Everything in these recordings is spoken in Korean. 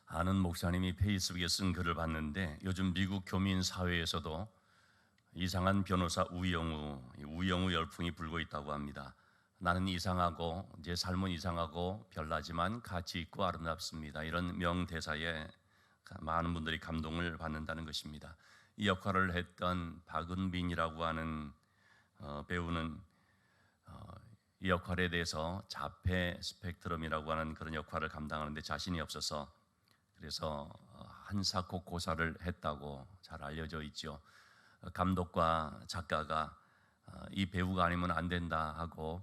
아는 목사님이 페이스북에 쓴 글을 봤는데 요즘 미국 교민 사회에서도 이상한 변호사 우영우 열풍이 불고 있다고 합니다. 나는 이상하고 제 삶은 이상하고 별나지만 가치 있고 아름답습니다. 이런 명대사에 많은 분들이 감동을 받는다는 것입니다. 이 역할을 했던 박은빈이라고 하는 배우는 이 역할에 대해서 자폐 스펙트럼이라고 하는 그런 역할을 감당하는데 자신이 없어서 그래서 한사코 고사를 했다고 잘 알려져 있죠. 감독과 작가가 이 배우가 아니면 안 된다 하고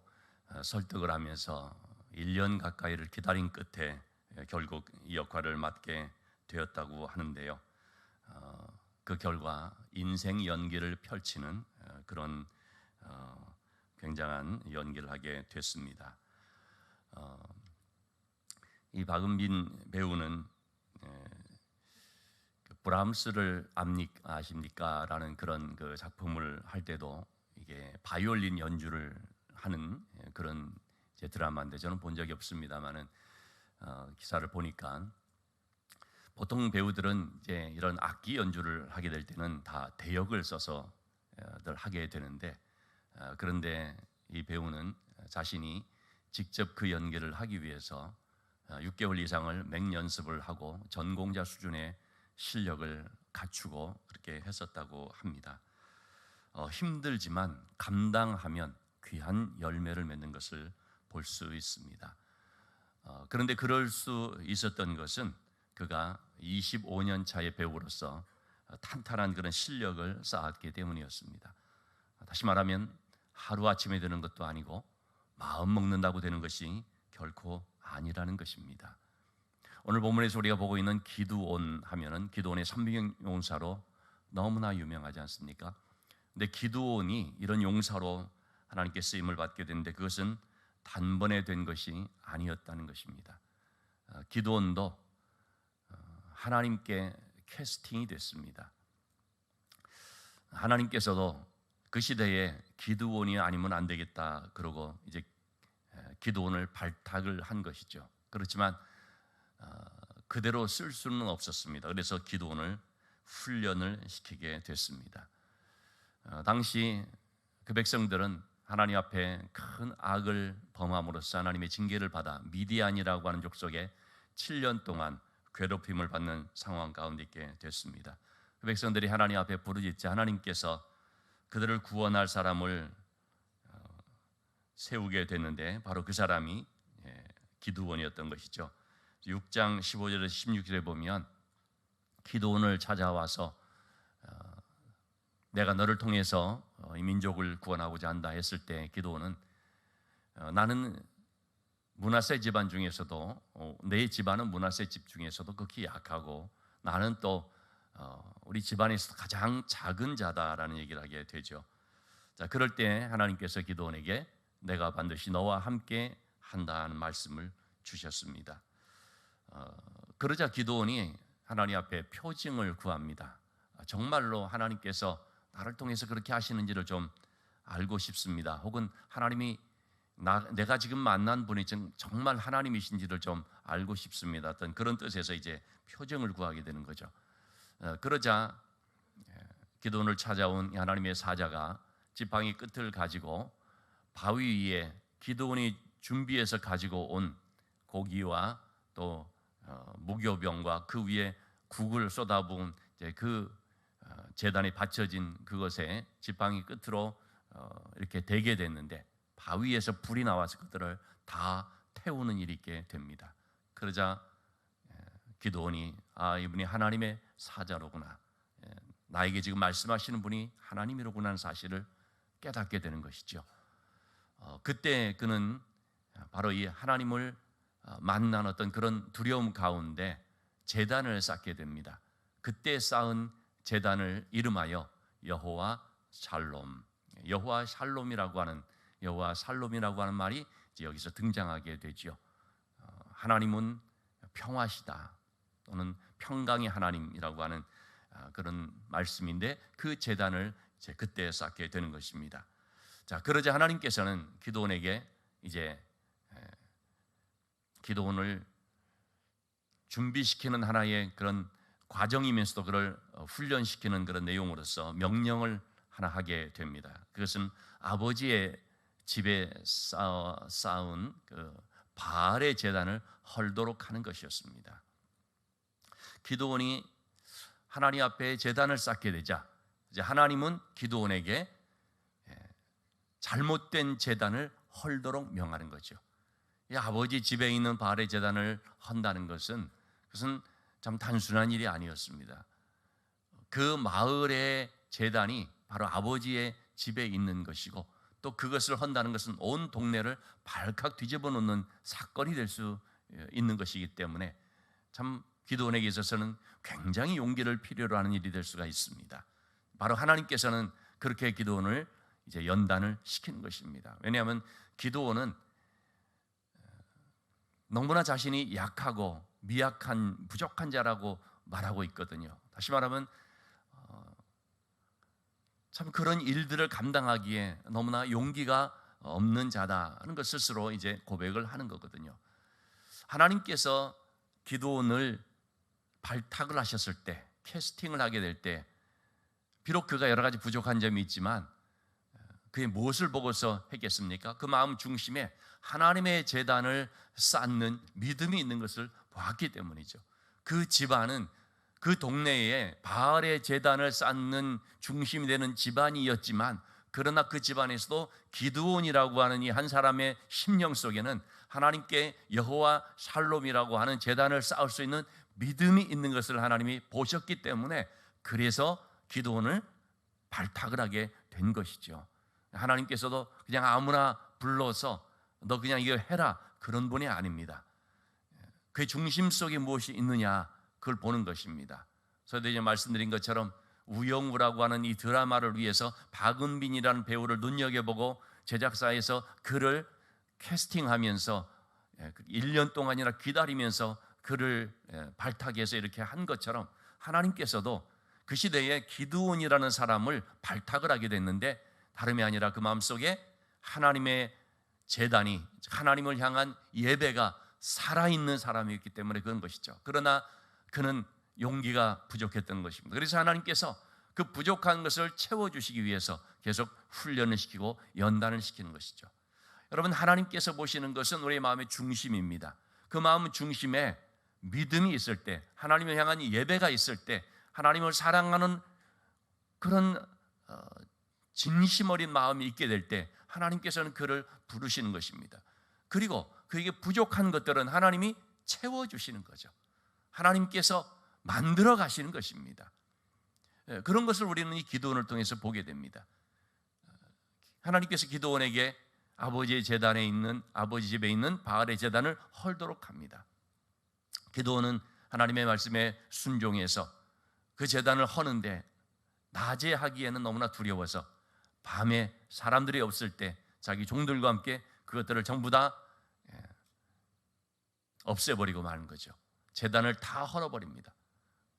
설득을 하면서 1년 가까이를 기다린 끝에 결국 이 역할을 맡게 되었다고 하는데요. 그 결과 인생 연기를 펼치는 그런 굉장한 연기를 하게 됐습니다. 이 박은빈 배우는 브람스를 아십니까? 라는 그런 그 작품을 할 때도 이게 바이올린 연주를 하는 그런 드라마인데 저는 본 적이 없습니다만은 기사를 보니까 보통 배우들은 이제 이런 악기 연주를 하게 될 때는 다 대역을 써서 늘 하게 되는데 그런데 이 배우는 자신이 직접 그 연기를 하기 위해서 6개월 이상을 맹연습을 하고 전공자 수준의 실력을 갖추고 그렇게 했었다고 합니다. 힘들지만 감당하면 귀한 열매를 맺는 것을 볼 수 있습니다. 그런데 그럴 수 있었던 것은 그가 25년 차의 배우로서 탄탄한 그런 실력을 쌓았기 때문이었습니다. 다시 말하면 하루아침에 되는 것도 아니고 마음 먹는다고 되는 것이 결코 아니라는 것입니다. 오늘 본문에서 우리가 보고 있는 기드온 하면은 기드온의 선비경 용사로 너무나 유명하지 않습니까? 근데 기드온이 이런 용사로 하나님께 쓰임을 받게 됐는데 그것은 단번에 된 것이 아니었다는 것입니다. 기드온도 하나님께 캐스팅이 됐습니다. 하나님께서도 그 시대에 기드온이 아니면 안 되겠다 그러고 이제 기드온을 발탁을 한 것이죠. 그렇지만 그대로 쓸 수는 없었습니다. 그래서 기드온을 훈련을 시키게 됐습니다. 당시 그 백성들은 하나님 앞에 큰 악을 범함으로써 하나님의 징계를 받아 미디안이라고 하는 족속에 7년 동안 괴롭힘을 받는 상황 가운데 있게 됐습니다. 그 백성들이 하나님 앞에 부르짖자 하나님께서 그들을 구원할 사람을 세우게 됐는데 바로 그 사람이 기드온이었던 것이죠. 6장 15절에서 16절에 보면 기드온을 찾아와서 내가 너를 통해서 이 민족을 구원하고자 한다 했을 때 기드온은 나는 므낫세 집안 중에서도 내 집안은 므낫세 집 중에서도 극히 약하고 나는 또 우리 집안에서 가장 작은 자다라는 얘기를 하게 되죠. 자, 그럴 때 하나님께서 기드온에게 내가 반드시 너와 함께 한다는 말씀을 주셨습니다. 그러자 기드온이 하나님 앞에 표징을 구합니다. 정말로 하나님께서 나를 통해서 그렇게 하시는지를 좀 알고 싶습니다. 혹은 하나님이 내가 지금 만난 분이 정말 하나님이신지를 좀 알고 싶습니다. 어떤 그런 뜻에서 이제 표징을 구하게 되는 거죠. 그러자 기드온을 찾아온 하나님의 사자가 지팡이 끝을 가지고 바위 위에 기드온이 준비해서 가지고 온 고기와 또 무교병과 그 위에 국을 쏟아부은 그 제단에 받쳐진 그것에 지팡이 끝으로 이렇게 대게 됐는데 바위에서 불이 나와서 그들을 다 태우는 일이 있게 됩니다. 그러자 기드온이 이분이 하나님의 사자로구나, 나에게 지금 말씀하시는 분이 하나님이로구나 하는 사실을 깨닫게 되는 것이죠. 그때 그는 바로 이 하나님을 만난 어떤 그런 두려움 가운데 제단을 쌓게 됩니다. 그때 쌓은 제단을 이름하여 여호와 샬롬, 여호와 샬롬이라고 하는 말이 이제 여기서 등장하게 되죠. 하나님은 평화시다 또는 평강의 하나님이라고 하는 그런 말씀인데 그 제단을 이제 그때 쌓게 되는 것입니다. 자, 그러자 하나님께서는 기드온에게 이제 기드온을 준비시키는 하나의 그런 과정이면서도 그걸 훈련시키는 그런 내용으로서 명령을 하나 하게 됩니다. 그것은 아버지의 집에 쌓은 그 바알의 제단을 헐도록 하는 것이었습니다. 기드온이 하나님 앞에 제단을 쌓게 되자 이제 하나님은 기드온에게 잘못된 제단을 헐도록 명하는 거죠. 이 아버지 집에 있는 바알의 제단을 헌다는 것은 그것은 참 단순한 일이 아니었습니다. 그 마을의 제단이 바로 아버지의 집에 있는 것이고 또 그것을 헌다는 것은 온 동네를 발칵 뒤집어 놓는 사건이 될 수 있는 것이기 때문에 참 기드온에게 있어서는 굉장히 용기를 필요로 하는 일이 될 수가 있습니다. 바로 하나님께서는 그렇게 기드온을 이제 연단을 시키는 것입니다. 왜냐하면 기드온은 너무나 자신이 약하고 미약한 부족한 자라고 말하고 있거든요. 다시 말하면 참 그런 일들을 감당하기에 너무나 용기가 없는 자다는 것 스스로 이제 고백을 하는 거거든요. 하나님께서 기드온을 발탁을 하셨을 때, 캐스팅을 하게 될 때, 비록 그가 여러 가지 부족한 점이 있지만 그의 무엇을 보고서 했겠습니까? 그 마음 중심에 하나님의 제단을 쌓는 믿음이 있는 것을 보았기 때문이죠. 그 집안은 그 동네에 바알의 제단을 쌓는 중심이 되는 집안이었지만 그러나 그 집안에서도 기드온이라고 하는 이 한 사람의 심령 속에는 하나님께 여호와 샬롬이라고 하는 제단을 쌓을 수 있는 믿음이 있는 것을 하나님이 보셨기 때문에 그래서 기드온을 발탁을 하게 된 것이죠. 하나님께서도 그냥 아무나 불러서 너 그냥 이거 해라 그런 분이 아닙니다. 그의 중심 속에 무엇이 있느냐 그걸 보는 것입니다. 저도 이제 말씀드린 것처럼 우영우라고 하는 이 드라마를 위해서 박은빈이라는 배우를 눈여겨보고 제작사에서 그를 캐스팅하면서 1년 동안이나 기다리면서 그를 발탁해서 이렇게 한 것처럼 하나님께서도 그 시대에 기드온이라는 사람을 발탁을 하게 됐는데 다름이 아니라 그 마음속에 하나님의 제단이 하나님을 향한 예배가 살아있는 사람이었기 때문에 그런 것이죠. 그러나 그는 용기가 부족했던 것입니다. 그래서 하나님께서 그 부족한 것을 채워주시기 위해서 계속 훈련을 시키고 연단을 시키는 것이죠. 여러분, 하나님께서 보시는 것은 우리의 마음의 중심입니다. 그 마음 중심에 믿음이 있을 때, 하나님을 향한 예배가 있을 때, 하나님을 사랑하는 그런 진심 어린 마음이 있게 될 때 하나님께서는 그를 부르시는 것입니다. 그리고 그에게 부족한 것들은 하나님이 채워주시는 거죠. 하나님께서 만들어 가시는 것입니다. 그런 것을 우리는 이 기드온을 통해서 보게 됩니다. 하나님께서 기드온에게 아버지의 제단에 있는 아버지 집에 있는 바알의 제단을 헐도록 합니다. 기드온은 하나님의 말씀에 순종해서 그 제단을 허는데 낮에 하기에는 너무나 두려워서 밤에 사람들이 없을 때 자기 종들과 함께 그것들을 전부 다 없애버리고 마는 거죠. 제단을 다 헐어버립니다.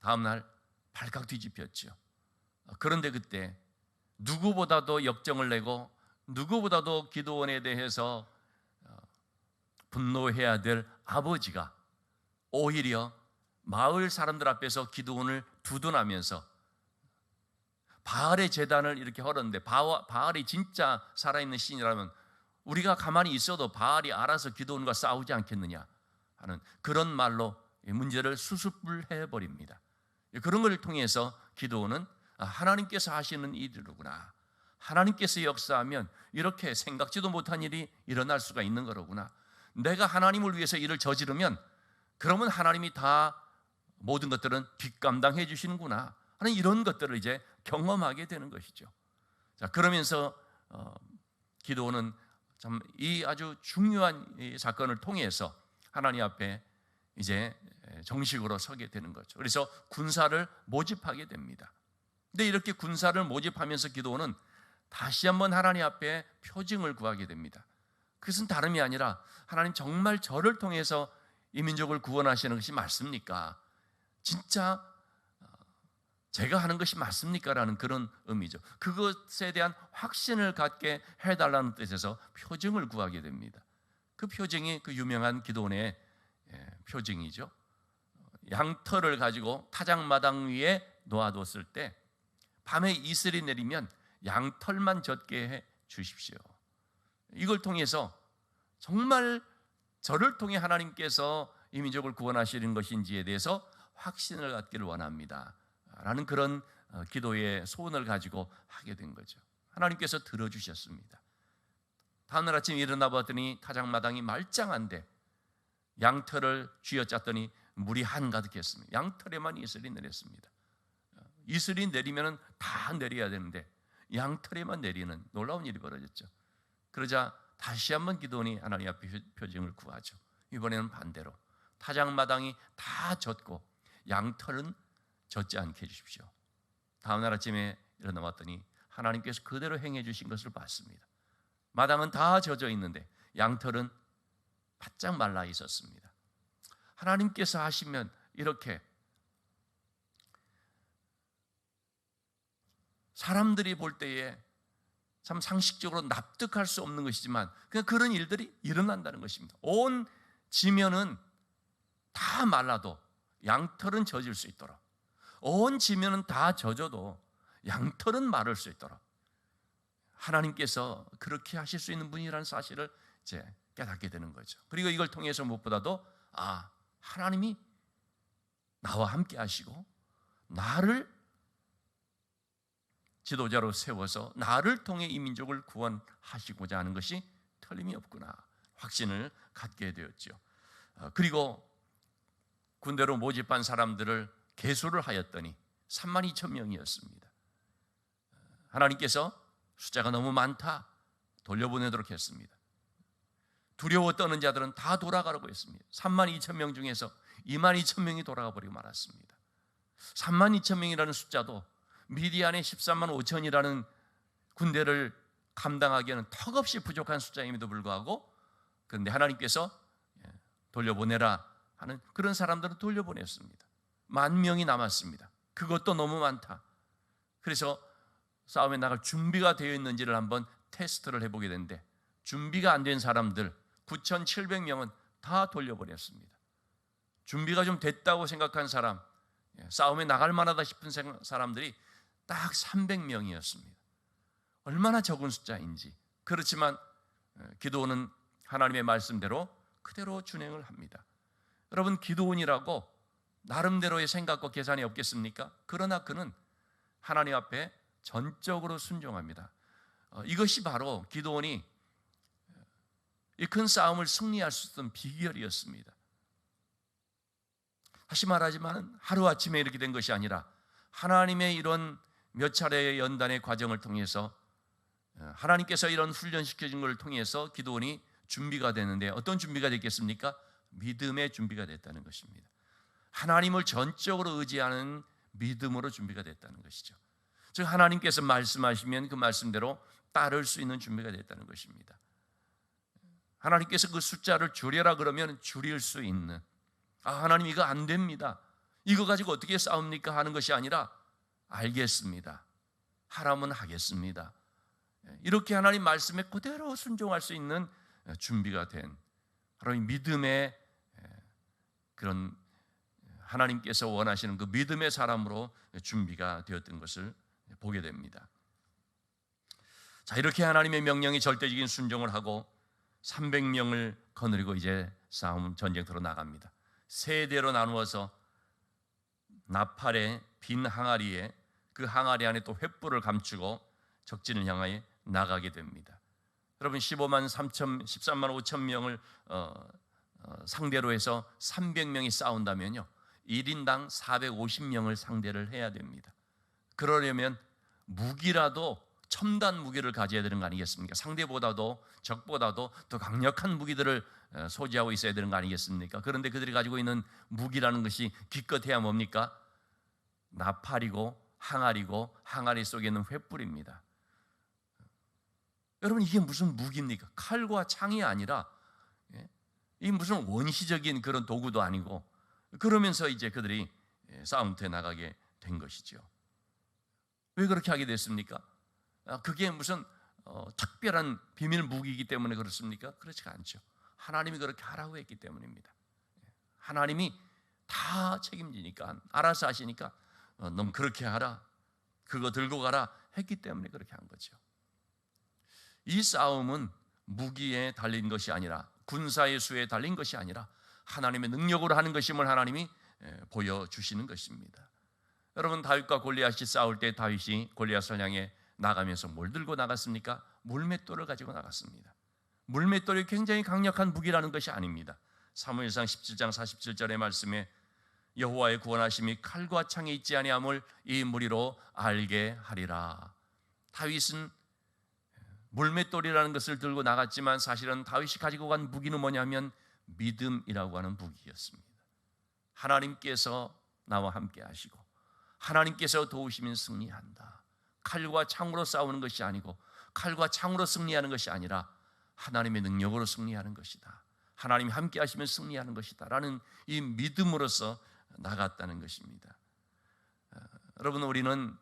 다음날 발칵 뒤집혔죠. 그런데 그때 누구보다도 역정을 내고 누구보다도 기드온에 대해서 분노해야 될 아버지가 오히려 마을 사람들 앞에서 기드온을 두둔하면서 바알의 제단을 이렇게 헐었는데 바알이 진짜 살아있는 신이라면 우리가 가만히 있어도 바알이 알아서 기드온과 싸우지 않겠느냐 하는 그런 말로 문제를 수습해버립니다. 그런 걸 통해서 기드온은 하나님께서 하시는 일이로구나, 하나님께서 역사하면 이렇게 생각지도 못한 일이 일어날 수가 있는 거로구나, 내가 하나님을 위해서 일을 저지르면 그러면 하나님이 다 모든 것들은 뒷감당해 주시는구나 하는 이런 것들을 이제 경험하게 되는 것이죠. 자, 그러면서 기드온은 참 이 아주 중요한 이 사건을 통해서 하나님 앞에 이제 정식으로 서게 되는 거죠. 그래서 군사를 모집하게 됩니다. 근데 이렇게 군사를 모집하면서 기드온은 다시 한번 하나님 앞에 표징을 구하게 됩니다. 그것은 다름이 아니라 하나님 정말 저를 통해서 이 민족을 구원하시는 것이 맞습니까? 진짜 제가 하는 것이 맞습니까? 라는 그런 의미죠. 그것에 대한 확신을 갖게 해달라는 뜻에서 표징을 구하게 됩니다. 그 표징이 그 유명한 기드온의 표징이죠. 양털을 가지고 타작마당 위에 놓아뒀을 때 밤에 이슬이 내리면 양털만 젖게 해 주십시오. 이걸 통해서 정말 저를 통해 하나님께서 이 민족을 구원하시는 것인지에 대해서 확신을 갖기를 원합니다 라는 그런 기도의 소원을 가지고 하게 된 거죠. 하나님께서 들어주셨습니다. 다음날 아침 일어나 봤더니 타작마당이 말짱한데 양털을 쥐어짰더니 물이 한가득했습니다. 양털에만 이슬이 내렸습니다. 이슬이 내리면 다 내려야 되는데 양털에만 내리는 놀라운 일이 벌어졌죠. 그러자 다시 한번 기도하니 하나님 앞에 표징을 구하죠. 이번에는 반대로 타작마당이 다 젖고 양털은 젖지 않게 해주십시오. 다음날 아침에 일어나 봤더니 하나님께서 그대로 행해 주신 것을 봤습니다. 마당은 다 젖어 있는데 양털은 바짝 말라 있었습니다. 하나님께서 하시면 이렇게 사람들이 볼 때에 참 상식적으로 납득할 수 없는 것이지만 그냥 그런 일들이 일어난다는 것입니다. 온 지면은 다 말라도 양털은 젖을 수 있도록, 온 지면은 다 젖어도 양털은 마를 수 있도록 하나님께서 그렇게 하실 수 있는 분이라는 사실을 이제 깨닫게 되는 거죠. 그리고 이걸 통해서 무엇보다도 하나님이 나와 함께 하시고 나를 지도자로 세워서 나를 통해 이 민족을 구원하시고자 하는 것이 틀림이 없구나 확신을 갖게 되었죠. 그리고 군대로 모집한 사람들을 계수를 하였더니 32,000명이었습니다. 하나님께서 숫자가 너무 많다 돌려보내도록 했습니다. 두려워 떠는 자들은 다 돌아가라고 했습니다. 32,000명 중에서 22,000명이 돌아가 버리고 말았습니다. 32,000명이라는 숫자도 미디안의 13만 5천이라는 군대를 감당하기에는 턱없이 부족한 숫자임에도 불구하고 그런데 하나님께서 돌려보내라 하는 그런 사람들은 돌려보냈습니다. 10,000명이 남았습니다. 그것도 너무 많다. 그래서 싸움에 나갈 준비가 되어 있는지를 한번 테스트를 해보게 되는데 준비가 안 된 사람들 9,700명은 다 돌려보냈습니다. 준비가 좀 됐다고 생각한 사람, 싸움에 나갈 만하다 싶은 사람들이 딱 300명이었습니다. 얼마나 적은 숫자인지. 그렇지만 기도원은 하나님의 말씀대로 그대로 준행을 합니다. 여러분, 기도원이라고 나름대로의 생각과 계산이 없겠습니까? 그러나 그는 하나님 앞에 전적으로 순종합니다. 이것이 바로 기도원이 이 큰 싸움을 승리할 수 있었던 비결이었습니다. 다시 말하지만 하루아침에 이렇게 된 것이 아니라 하나님의 이런 몇 차례의 연단의 과정을 통해서 하나님께서 이런 훈련시켜준 것을 통해서 기도원이 준비가 되는데 어떤 준비가 됐겠습니까? 믿음의 준비가 됐다는 것입니다. 하나님을 전적으로 의지하는 믿음으로 준비가 됐다는 것이죠. 즉 하나님께서 말씀하시면 그 말씀대로 따를 수 있는 준비가 됐다는 것입니다. 하나님께서 그 숫자를 줄여라 그러면 줄일 수 있는, 하나님 이거 안 됩니다, 이거 가지고 어떻게 싸웁니까 하는 것이 아니라 알겠습니다, 하라면 하겠습니다, 이렇게 하나님 말씀에 그대로 순종할 수 있는 준비가 된 바로 이 믿음의 그런 하나님께서 원하시는 그 믿음의 사람으로 준비가 되었던 것을 보게 됩니다. 자, 이렇게 하나님의 명령에 절대적인 순종을 하고 300명을 거느리고 이제 싸움 전쟁터로 나갑니다. 세 대로 나누어서 나팔의 빈 항아리에 그 항아리 안에 또 횃불을 감추고 적진을 향하여 나가게 됩니다. 여러분 13만 5천 명을 상대로 해서 300명이 싸운다면요 1인당 450명을 상대를 해야 됩니다. 그러려면 무기라도 첨단 무기를 가져야 되는 거 아니겠습니까? 상대보다도 적보다도 더 강력한 무기들을 소지하고 있어야 되는 거 아니겠습니까? 그런데 그들이 가지고 있는 무기라는 것이 기껏해야 뭡니까? 나팔이고 항아리고 항아리 속에 있는 횃불입니다. 여러분 이게 무슨 무기입니까? 칼과 창이 아니라 이 무슨 원시적인 그런 도구도 아니고 그러면서 이제 그들이 싸움터에 나가게 된 것이죠. 왜 그렇게 하게 됐습니까? 그게 무슨 특별한 비밀 무기이기 때문에 그렇습니까? 그렇지가 않죠. 하나님이 그렇게 하라고 했기 때문입니다. 하나님이 다 책임지니까, 알아서 하시니까 넌 그렇게 하라, 그거 들고 가라 했기 때문에 그렇게 한 거죠. 이 싸움은 무기에 달린 것이 아니라, 군사의 수에 달린 것이 아니라 하나님의 능력으로 하는 것임을 하나님이 보여주시는 것입니다. 여러분, 다윗과 골리앗이 싸울 때 다윗이 골리앗을 향해 나가면서 뭘 들고 나갔습니까? 물맷돌을 가지고 나갔습니다. 물맷돌이 굉장히 강력한 무기라는 것이 아닙니다. 사무엘상 17장 47절의 말씀에 여호와의 구원하심이 칼과 창에 있지 아니함을 이 무리로 알게 하리라. 다윗은 물맷돌이라는 것을 들고 나갔지만 사실은 다윗이 가지고 간 무기는 뭐냐면 믿음이라고 하는 무기였습니다. 하나님께서 나와 함께 하시고 하나님께서 도우시면 승리한다. 칼과 창으로 싸우는 것이 아니고 칼과 창으로 승리하는 것이 아니라 하나님의 능력으로 승리하는 것이다. 하나님이 함께 하시면 승리하는 것이다 라는 이 믿음으로서 나갔다는 것입니다. 여러분, 우리는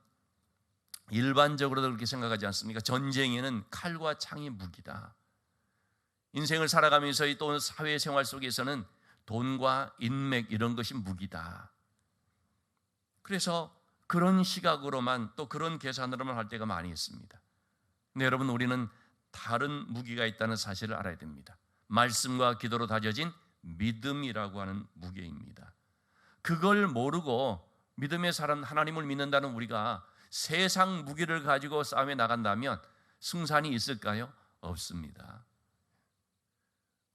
일반적으로 그렇게 생각하지 않습니까? 전쟁에는 칼과 창이 무기다. 인생을 살아가면서 또 사회생활 속에서는 돈과 인맥 이런 것이 무기다. 그래서 그런 시각으로만, 또 그런 계산으로만 할 때가 많이 있습니다. 근데 여러분, 우리는 다른 무기가 있다는 사실을 알아야 됩니다. 말씀과 기도로 다져진 믿음이라고 하는 무게입니다. 그걸 모르고 믿음의 사람, 하나님을 믿는다는 우리가 세상 무기를 가지고 싸움에 나간다면 승산이 있을까요? 없습니다.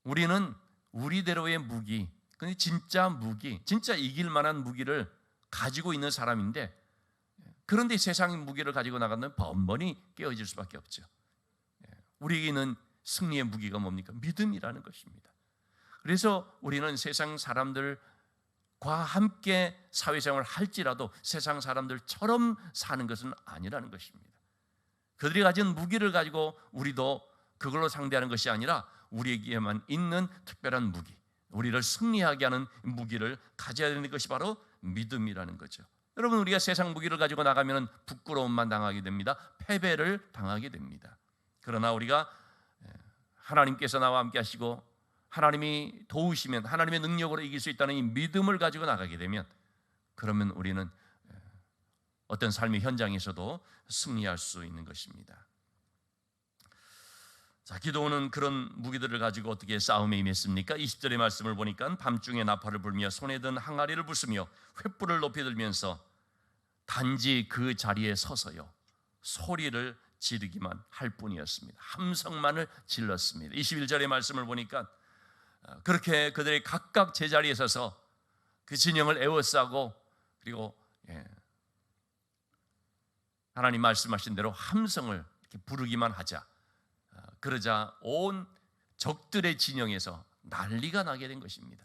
우리는 우리대로의 무기, 근데 진짜 무기, 진짜 이길 만한 무기를 가지고 있는 사람인데, 그런데 세상의 무기를 가지고 나가면 번번이 깨어질 수밖에 없죠. 우리에게는 승리의 무기가 뭡니까? 믿음이라는 것입니다. 그래서 우리는 세상 사람들과 함께 사회생활을 할지라도 세상 사람들처럼 사는 것은 아니라는 것입니다. 그들이 가진 무기를 가지고 우리도 그걸로 상대하는 것이 아니라 우리에게만 있는 특별한 무기, 우리를 승리하게 하는 무기를 가져야 되는 것이 바로 믿음이라는 거죠. 여러분, 우리가 세상 무기를 가지고 나가면 부끄러움만 당하게 됩니다. 패배를 당하게 됩니다. 그러나 우리가 하나님께서 나와 함께 하시고 하나님이 도우시면 하나님의 능력으로 이길 수 있다는 이 믿음을 가지고 나가게 되면, 그러면 우리는 어떤 삶의 현장에서도 승리할 수 있는 것입니다. 자, 기도는 그런 무기들을 가지고 어떻게 싸움에 임했습니까? 20절의 말씀을 보니까 밤중에 나팔을 불며 손에 든 항아리를 부수며 횃불을 높이 들면서 단지 그 자리에 서서요 소리를 지르기만 할 뿐이었습니다. 함성만을 질렀습니다. 21절의 말씀을 보니까 그렇게 그들이 각각 제자리에 서서 그 진영을 에워싸고, 그리고 하나님 말씀하신 대로 함성을 이렇게 부르기만 하자, 그러자 온 적들의 진영에서 난리가 나게 된 것입니다.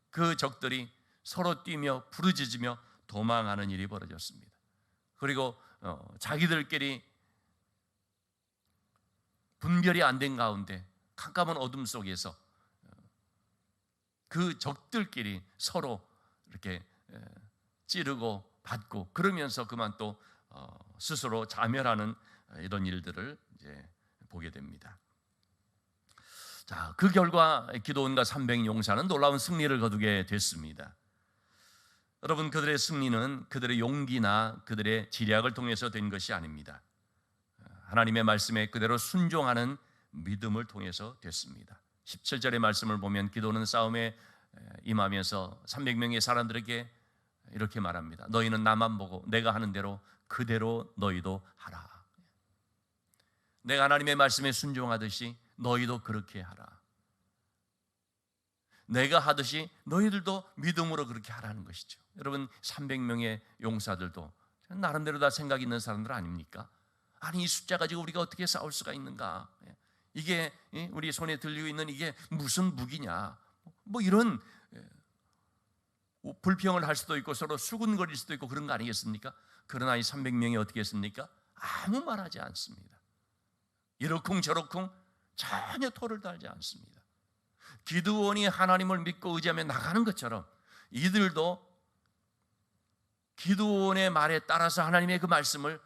그 적들이 서로 뛰며 부르짖으며 도망하는 일이 벌어졌습니다. 그리고 자기들끼리 분별이 안 된 가운데 깜깜한 어둠 속에서 그 적들끼리 서로 이렇게 찌르고 받고, 그러면서 그만 또 스스로 자멸하는 이런 일들을 이제 보게 됩니다. 자, 그 결과 기드온과 300 용사는 놀라운 승리를 거두게 됐습니다. 여러분, 그들의 승리는 그들의 용기나 그들의 지략을 통해서 된 것이 아닙니다. 하나님의 말씀에 그대로 순종하는 믿음을 통해서 됐습니다. 17절의 말씀을 보면 기드온은 싸움에 임하면서 300명의 사람들에게 이렇게 말합니다. 너희는 나만 보고 내가 하는 대로 그대로 너희도 하라. 내가 하나님의 말씀에 순종하듯이 너희도 그렇게 하라. 내가 하듯이 너희들도 믿음으로 그렇게 하라는 것이죠. 여러분, 300명의 용사들도 나름대로 다 생각 있는 사람들 아닙니까? 아니, 이 숫자 가지고 우리가 어떻게 싸울 수가 있는가? 이게 우리 손에 들리고 있는 이게 무슨 무기냐? 뭐 이런 불평을 할 수도 있고 서로 수군거릴 수도 있고 그런 거 아니겠습니까? 그러나 이 300명이 어떻게 했습니까? 아무 말하지 않습니다. 이러쿵저러쿵 전혀 토를 달지 않습니다. 기드온이 하나님을 믿고 의지하며 나가는 것처럼 이들도 기드온의 말에 따라서 하나님의 그 말씀을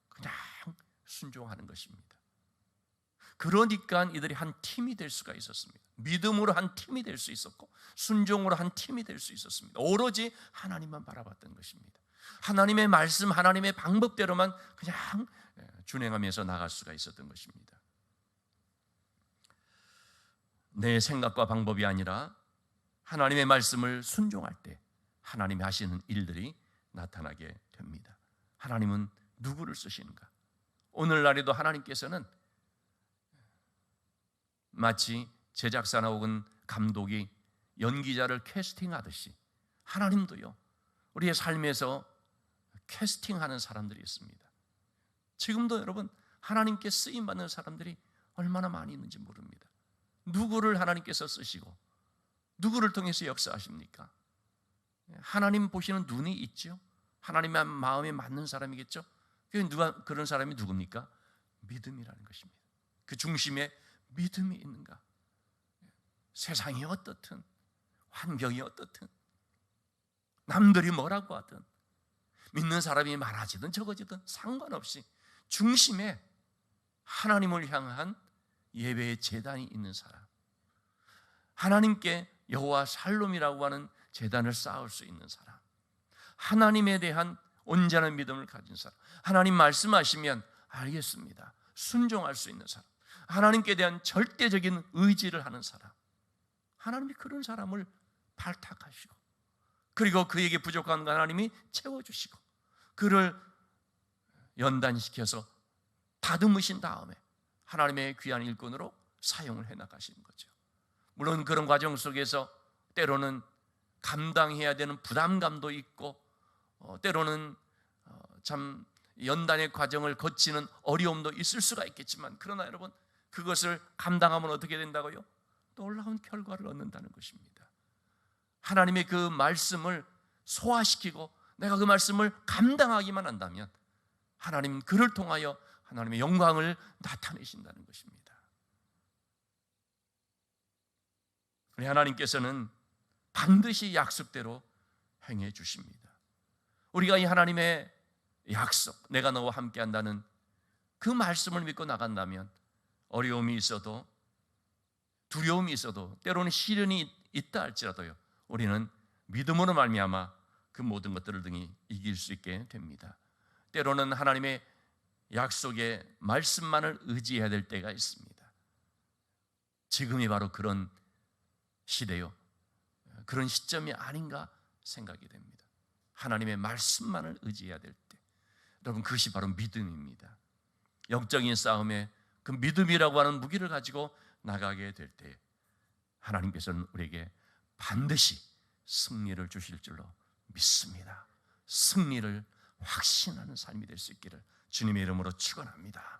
그냥 순종하는 것입니다. 그러니까 이들이 한 팀이 될 수가 있었습니다. 믿음으로 한 팀이 될 수 있었고 순종으로 한 팀이 될 수 있었습니다. 오로지 하나님만 바라봤던 것입니다. 하나님의 말씀, 하나님의 방법대로만 그냥 준행하면서 나갈 수가 있었던 것입니다. 내 생각과 방법이 아니라 하나님의 말씀을 순종할 때 하나님이 하시는 일들이 나타나게 됩니다. 하나님은 누구를 쓰시는가? 오늘날에도 하나님께서는 마치 제작사나 혹은 감독이 연기자를 캐스팅하듯이 하나님도요, 우리의 삶에서 캐스팅하는 사람들이 있습니다. 지금도 여러분, 하나님께 쓰임받는 사람들이 얼마나 많이 있는지 모릅니다. 누구를 하나님께서 쓰시고 누구를 통해서 역사하십니까? 하나님 보시는 눈이 있죠. 하나님의 마음에 맞는 사람이겠죠. 그런 사람이 누굽니까? 믿음이라는 것입니다. 그 중심에 믿음이 있는가? 세상이 어떻든, 환경이 어떻든, 남들이 뭐라고 하든, 믿는 사람이 많아지든 적어지든 상관없이 중심에 하나님을 향한 예배의 제단이 있는 사람, 하나님께 여호와 샬롬이라고 하는 제단을 쌓을 수 있는 사람, 하나님에 대한 온전한 믿음을 가진 사람, 하나님 말씀하시면 알겠습니다, 순종할 수 있는 사람, 하나님께 대한 절대적인 의지를 하는 사람, 하나님이 그런 사람을 발탁하시고 그리고 그에게 부족한 것 하나님이 채워주시고 그를 연단시켜서 다듬으신 다음에 하나님의 귀한 일꾼으로 사용을 해나가시는 거죠. 물론 그런 과정 속에서 때로는 감당해야 되는 부담감도 있고 때로는 참 연단의 과정을 거치는 어려움도 있을 수가 있겠지만, 그러나 여러분, 그것을 감당하면 어떻게 된다고요? 놀라운 결과를 얻는다는 것입니다. 하나님의 그 말씀을 소화시키고 내가 그 말씀을 감당하기만 한다면 하나님 그를 통하여 하나님의 영광을 나타내신다는 것입니다. 우리 하나님께서는 반드시 약속대로 행해 주십니다. 우리가 이 하나님의 약속, 내가 너와 함께 한다는 그 말씀을 믿고 나간다면 어려움이 있어도 두려움이 있어도 때로는 시련이 있다 할지라도요, 우리는 믿음으로 말미암아 그 모든 것들을 등이 이길 수 있게 됩니다. 때로는 하나님의 약속의 말씀만을 의지해야 될 때가 있습니다. 지금이 바로 그런 시대요, 그런 시점이 아닌가 생각이 됩니다. 하나님의 말씀만을 의지해야 될 때, 여러분, 그것이 바로 믿음입니다. 영적인 싸움에 그 믿음이라고 하는 무기를 가지고 나가게 될 때 하나님께서는 우리에게 반드시 승리를 주실 줄로 믿습니다. 승리를 확신하는 삶이 될 수 있기를 주님의 이름으로 축원합니다.